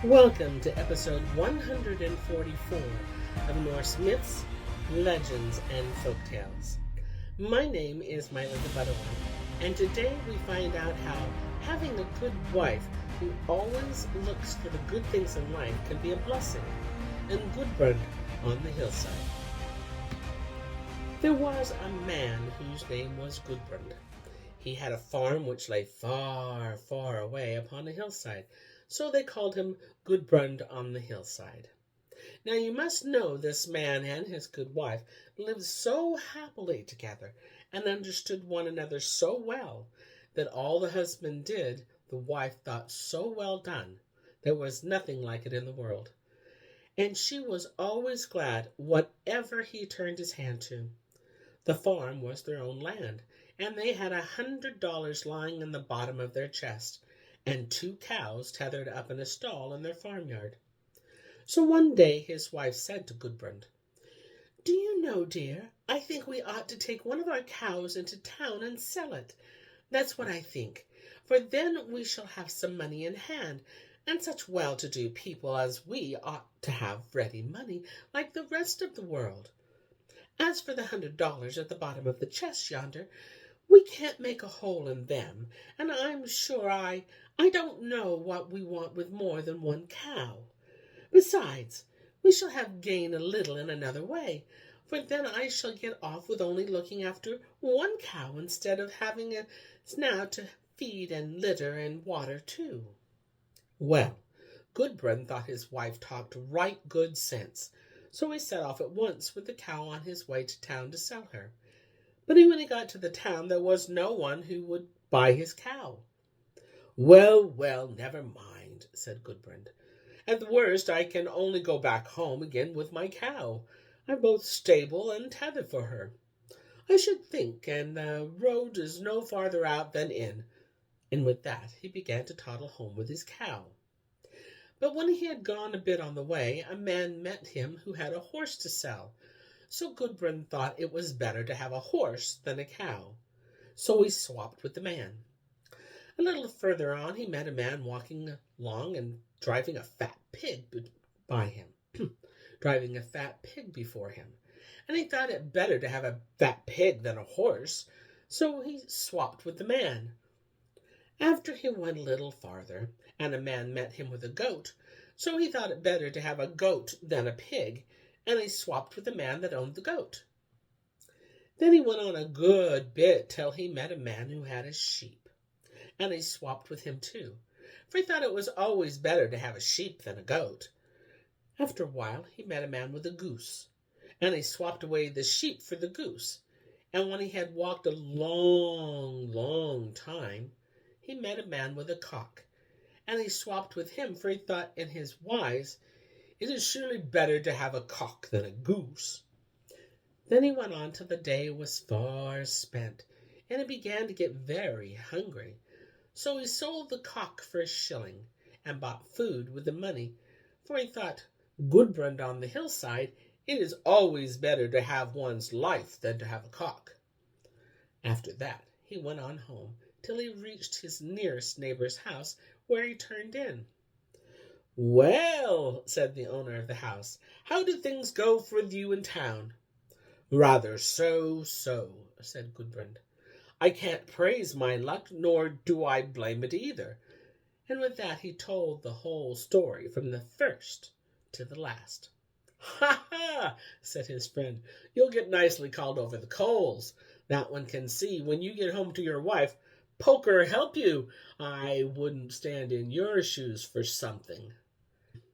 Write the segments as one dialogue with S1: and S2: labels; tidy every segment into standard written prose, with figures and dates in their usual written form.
S1: Welcome to episode 144 of Norse Myths, Legends, and Folktales. My name is MyLinda Butterworth, and today we find out how having a good wife who always looks for the good things in life can be a blessing, and Gudbrand on the Hillside. There was a man whose name was Gudbrand. He had a farm which lay far, far away upon a hillside, so they called him Gudbrand on the Hillside. Now you must know this man and his good wife lived so happily together and understood one another so well that all the husband did, the wife thought so well done. There was nothing like it in the world. And she was always glad whatever he turned his hand to. The farm was their own land, and they had $100 lying in the bottom of their chest, and 2 cows tethered up in a stall in their farmyard. So one day his wife said to Gudbrand, "Do you know, dear, I think we ought to take one of our cows into town and sell it. That's what I think, for then we shall have some money in hand, and such well-to-do people as we ought to have ready money like the rest of the world. As for the $100 at the bottom of the chest yonder, we can't make a hole in them, and I'm sure I don't know what we want with more than 1 cow. Besides, we shall have gained a little in another way, for then I shall get off with only looking after 1 cow instead of having it now to feed and litter and water too." Well, Gudbrand thought his wife talked right good sense, so he set off at once with the cow on his way to town to sell her. But when he got to the town, there was no one who would buy his cow. "Well, well, never mind," said Gudbrand. "At the worst, I can only go back home again with my cow. I'm both stable and tethered for her, I should think, and the road is no farther out than in." And with that he began to toddle home with his cow. But when he had gone a bit on the way, a man met him who had a horse to sell. So Gudbrand thought it was better to have a horse than a cow. So he swapped with the man. A little further on he met a man walking along and driving a fat pig by him, driving a fat pig before him. And he thought it better to have a fat pig than a horse, so he swapped with the man. After he went a little farther, and a man met him with a goat, so he thought it better to have a goat than a pig, and he swapped with the man that owned the goat. Then he went on a good bit till he met a man who had a sheep, and he swapped with him too, for he thought it was always better to have a sheep than a goat. After a while he met a man with a goose, and he swapped away the sheep for the goose, and when he had walked a long, long time, he met a man with a cock, and he swapped with him, for he thought in his wise, "It is surely better to have a cock than a goose." Then he went on till the day was far spent, and he began to get very hungry. So he sold the cock for a shilling, and bought food with the money, for he thought, "Gudbrand on the hillside, it is always better to have one's life than to have a cock." After that he went on home till he reached his nearest neighbor's house, where he turned in. "Well," said the owner of the house, "how do things go with you in town?" "Rather so, said Gudbrand. "I can't praise my luck, nor do I blame it either." And with that he told the whole story from the first to the last. "Ha, ha!" said his friend, "you'll get nicely called over the coals. That one can see when you get home to your wife. Poker help you! I wouldn't stand in your shoes for something."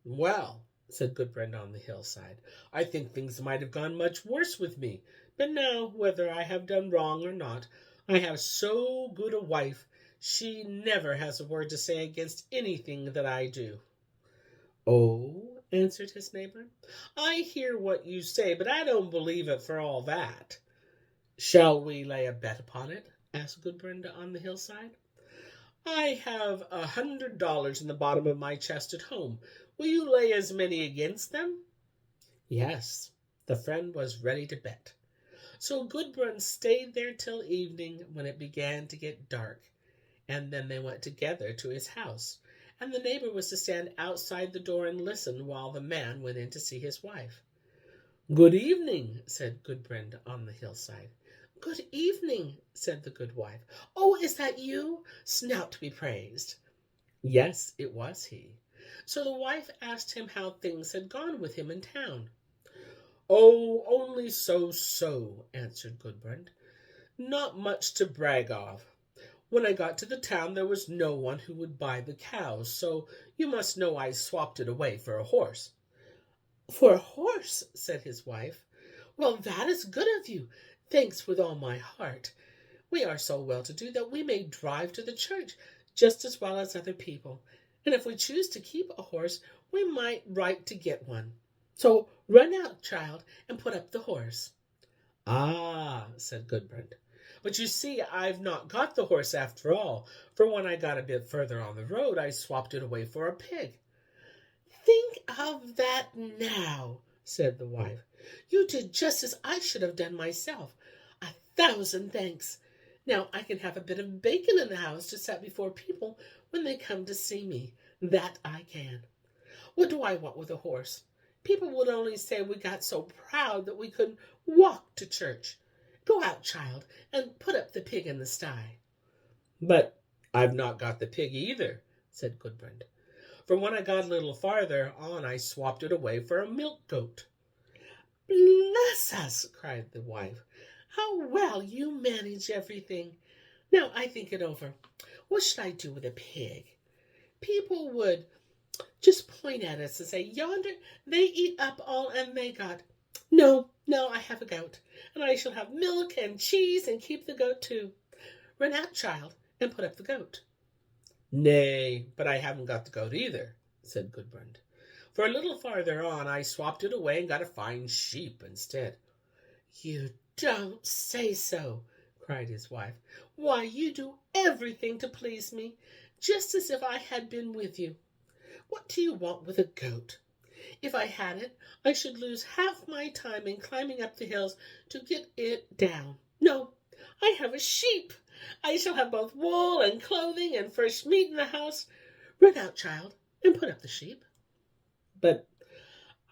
S1: "Well," said Gudbrand on the hillside, "I think things might have gone much worse with me, but now, whether I have done wrong or not, I have so good a wife, she never has a word to say against anything that I do." "Oh," answered his neighbor, "I hear what you say, but I don't believe it for all that." "Shall we lay a bet upon it?" asked Gudbrand on the hillside. "I have $100 in the bottom of my chest at home. Will you lay as many against them?" Yes, the friend was ready to bet. So Gudbrand stayed there till evening, when it began to get dark, and then they went together to his house, and the neighbor was to stand outside the door and listen while the man went in to see his wife. "Good evening," said Gudbrand on the hillside. "Good evening," said the good wife. "Oh, is that you? Snout be praised." Yes, it was he. So the wife asked him how things had gone with him in town. "Oh, only so," answered Gudbrand. "Not much to brag of. When I got to the town there was no one who would buy the cows, so you must know I swapped it away for a horse." "For a horse?" said his wife. "Well, that is good of you. Thanks with all my heart. We are so well-to-do that we may drive to the church just as well as other people, and if we choose to keep a horse, we might write to get one. So run out, child, and put up the horse." "Ah," said Gudbrand, "but you see I've not got the horse after all, for when I got a bit further on the road I swapped it away for a pig." "Think of that now," said the wife. "You did just as I should have done myself. 1,000 thanks. Now I can have a bit of bacon in the house to set before people when they come to see me. That I can. What do I want with a horse? People would only say we got so proud that we couldn't walk to church. Go out, child, and put up the pig in the sty." "But I've not got the pig either," said Gudbrand. "For when I got a little farther on I swapped it away for a milk goat." "Bless us!" cried the wife. "How well you manage everything. Now I think it over. What should I do with a pig? People would just point at us and say, 'Yonder they eat up all and they got.' No, I have a goat, and I shall have milk and cheese and keep the goat too. Run out, child, and put up the goat." "Nay, but I haven't got the goat either," said Gudbrand. "For a little farther on I swapped it away and got a fine sheep instead." "You don't say so," cried his wife. "Why, you do everything to please me, just as if I had been with you. What do you want with a goat? If I had it, I should lose half my time in climbing up the hills to get it down. No, I have a sheep. I shall have both wool and clothing and fresh meat in the house. Run out, child, and put up the sheep." "But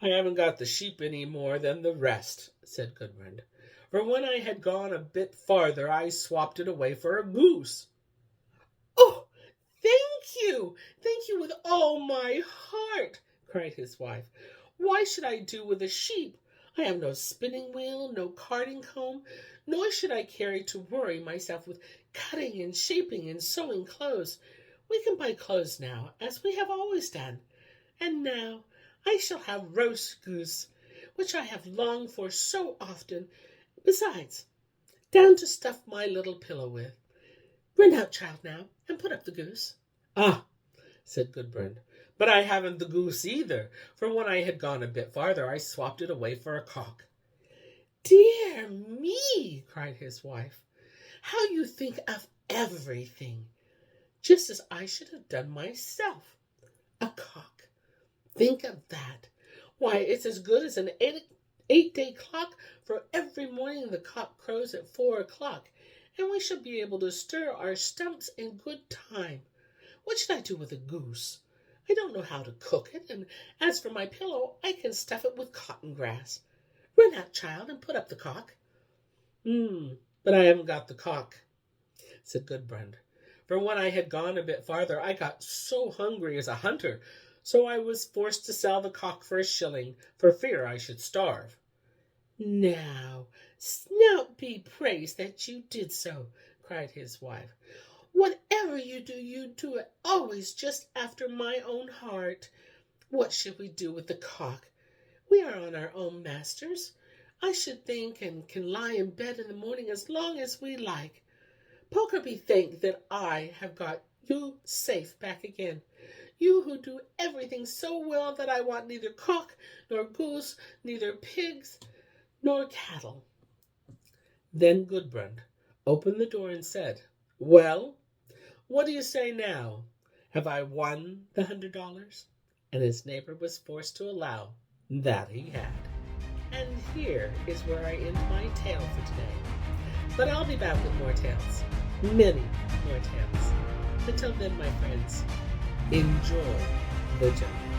S1: I haven't got the sheep any more than the rest," said Gudbrand. "For when I had gone a bit farther I swapped it away for a goose." "Oh, thank you with all my heart," cried his wife. "Why should I do with a sheep? I have no spinning wheel, no carding comb, nor should I carry to worry myself with cutting and shaping and sewing clothes. We can buy clothes now, as we have always done. And now I shall have roast goose, which I have longed for so often. Besides, down to stuff my little pillow with. Run out, child, now, and put up the goose." "Ah," said Gudbrand, "but I haven't the goose either, for when I had gone a bit farther I swapped it away for a cock." "Dear me," cried his wife, "how you think of everything, just as I should have done myself. A cock! Think of that! Why, it's as good as an eight-day clock, for every morning the cock crows at 4 o'clock, and we shall be able to stir our stumps in good time. What should I do with a goose? I don't know how to cook it, and as for my pillow, I can stuff it with cotton grass. Run out, child, and put up the cock." But I haven't got the cock," said Gudbrand. "For when I had gone a bit farther I got so hungry as a hunter, so I was forced to sell the cock for a shilling, for fear I should starve." "Now, Snout be praised that you did so," cried his wife. "Whatever you do it always just after my own heart. What should we do with the cock? We are on our own masters, I should think, and can lie in bed in the morning as long as we like. Poker be thanked that I have got you safe back again. You who do everything so well that I want neither cock nor goose, neither pigs nor cattle." Then Gudbrand opened the door and said, "Well, what do you say now? Have I won the $100? And his neighbor was forced to allow that he had. And here is where I end my tale for today. But I'll be back with more tales, many more tales. Until then, my friends, Enjoy the journey.